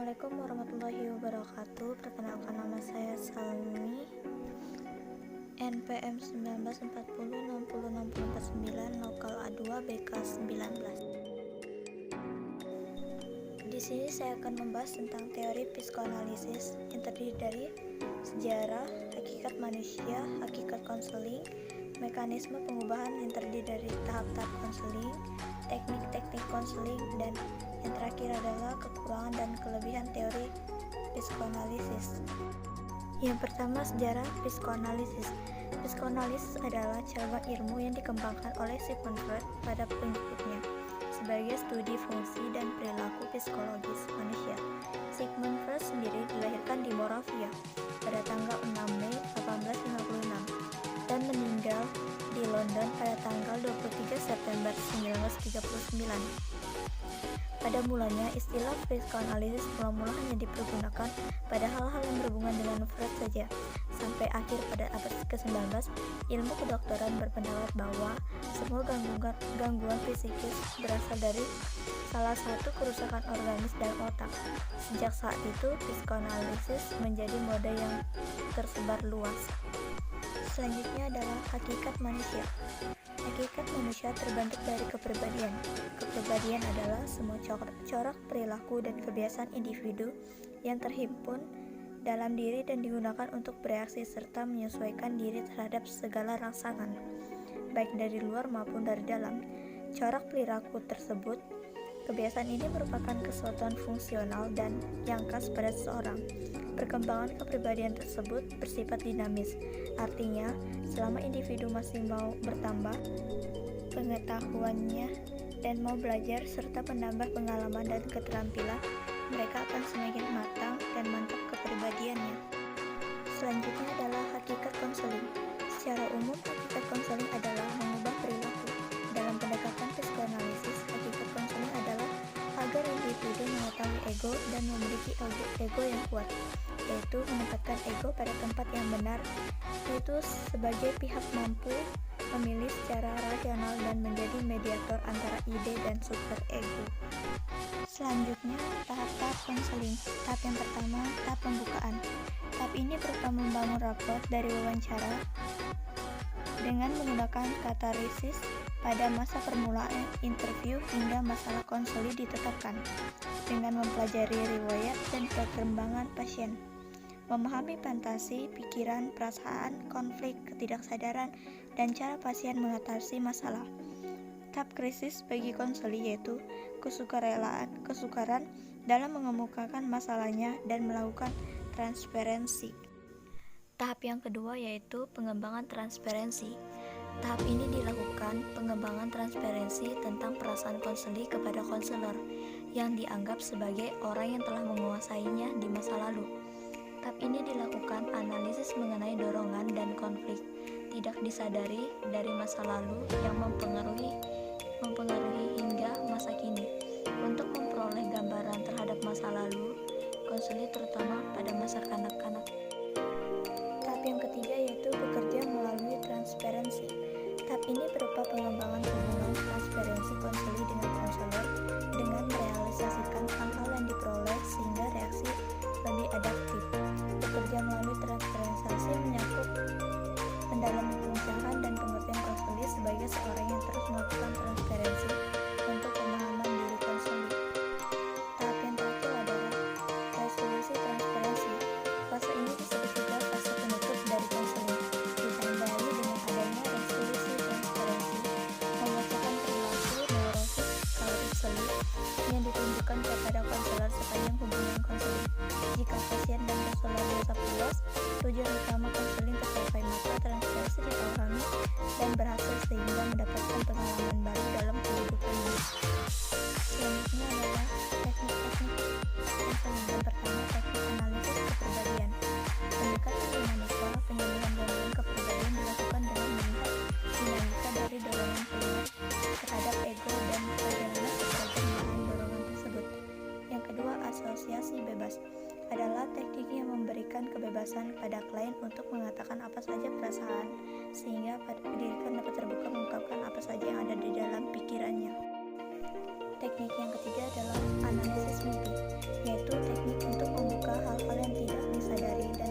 Assalamualaikum warahmatullahi wabarakatuh. Perkenalkan, nama saya Salmi, NPM 1940606049, lokal A2 BK 19. Di sini saya akan membahas tentang teori psikoanalisis yang terdiri dari sejarah, hakikat manusia, hakikat konseling, mekanisme pengubahan yang terdiri dari tahap-tahap konseling, teknik-teknik konseling, dan yang terakhir adalah kekurangan dan kelebihan teori psikoanalisis. Yang pertama, sejarah psikoanalisis. Psikoanalisis adalah cabang ilmu yang dikembangkan oleh Sigmund Freud pada pengikutnya sebagai studi fungsi dan perilaku psikologis manusia. Sigmund Freud sendiri dilahirkan di Moravia pada tanggal 6 Mei 1856 dan meninggal di London pada tanggal 23 September 1939. Pada mulanya, istilah psikoanalisis mula-mula hanya dipergunakan pada hal-hal yang berhubungan dengan Freud saja. Sampai akhir pada abad ke-19, ilmu kedokteran berpendapat bahwa semua gangguan psikis berasal dari salah satu kerusakan organis dalam otak. Sejak saat itu, psikoanalisis menjadi mode yang tersebar luas. Selanjutnya adalah hakikat manusia. Hakikat manusia terbentuk dari kepribadian. Kepribadian adalah semua corak perilaku dan kebiasaan individu yang terhimpun dalam diri dan digunakan untuk bereaksi serta menyesuaikan diri terhadap segala rangsangan, baik dari luar maupun dari dalam. Corak perilaku tersebut, kebiasaan ini merupakan kesuatuan fungsional dan yang khas pada seseorang. Perkembangan kepribadian tersebut bersifat dinamis, artinya selama individu masih mau bertambah pengetahuannya dan mau belajar serta menambah pengalaman dan keterampilan, mereka akan semakin matang dan mantap kepribadiannya. Selanjutnya adalah hakikat konseling. Secara umum, hakikat konseling adalah mengubah perilaku. Dalam pendekatan psikoanalisis, hakikat konseling adalah agar individu mengetahui ego dan memiliki ego yang kuat, yaitu menempatkan ego pada tempat yang benar, yaitu sebagai pihak mampu memilih secara rasional dan menjadi mediator antara ide dan super ego. Selanjutnya, tahap-tahap konseling. Tahap yang pertama, tahap pembukaan. Tahap ini berupa membangun rapor dari wawancara dengan menggunakan katalisis pada masa permulaan interview hingga masalah konseli ditetapkan, dengan mempelajari riwayat dan perkembangan pasien, memahami fantasi, pikiran, perasaan, konflik, ketidaksadaran, dan cara pasien mengatasi masalah. Tahap krisis bagi konseli yaitu kesukaran dalam mengemukakan masalahnya dan melakukan transparansi. Tahap yang kedua yaitu pengembangan transparansi. Tahap ini dilakukan pengembangan transparansi tentang perasaan konseli kepada konselor yang dianggap sebagai orang yang telah menguasainya di masa lalu. Tahap ini dilakukan analisis mengenai dorongan dan konflik tidak disadari dari masa lalu yang mempengaruhi hingga masa kini. Untuk memperoleh gambaran terhadap masa lalu konseli, terutama pada masa kanak-kanak. Tahap yang ketiga yaitu bekerja melalui transparansi. Tahap ini berupa pengembangan hubungan transparansi konseli dengan konselor dengan merealisasikan hal-hal yang diperoleh sehingga reaksi lebih adaptif. Bekerja melalui transparansi menyangkut mendalami pengetahuan dan pengertian konseli sebagai seorang yang terus melakukan transparansi untuk pemahaman diri konseli. Tahap yang terakhir adalah resolusi transparansi. Fase ini disebut juga fase penutup dari konseling. Ditandai dengan adanya resolusi transparansi, membacakan perilaku neurosis konseli yang ditunjukkan kepada konselor sepanjang hubungan konseling. Jika pasien dan konselor bisa puas, tujuan utama konseling tercapai, maka transparansi dipahami dan berhasil sehingga mendapatkan pengalaman baru dalam kehidupannya. Selanjutnya adalah teknik-teknik konseling. Yang pertama, teknik analisis kepribadian. Pendekatan dinamika penyembuhan gangguan kepribadian dilakukan dengan melihat dinamika dari dorongan primer terhadap ego dan bagaimana seseorang menahan dorongan tersebut. Yang kedua, asosiasi bebas adalah teknik yang memberikan kebebasan pada klien untuk mengatakan apa saja perasaan, sehingga diri dapat terbuka mengungkapkan apa saja yang ada di dalam pikirannya. Teknik yang ketiga adalah analisis mimpi, yaitu teknik untuk membuka hal-hal yang tidak disadari dan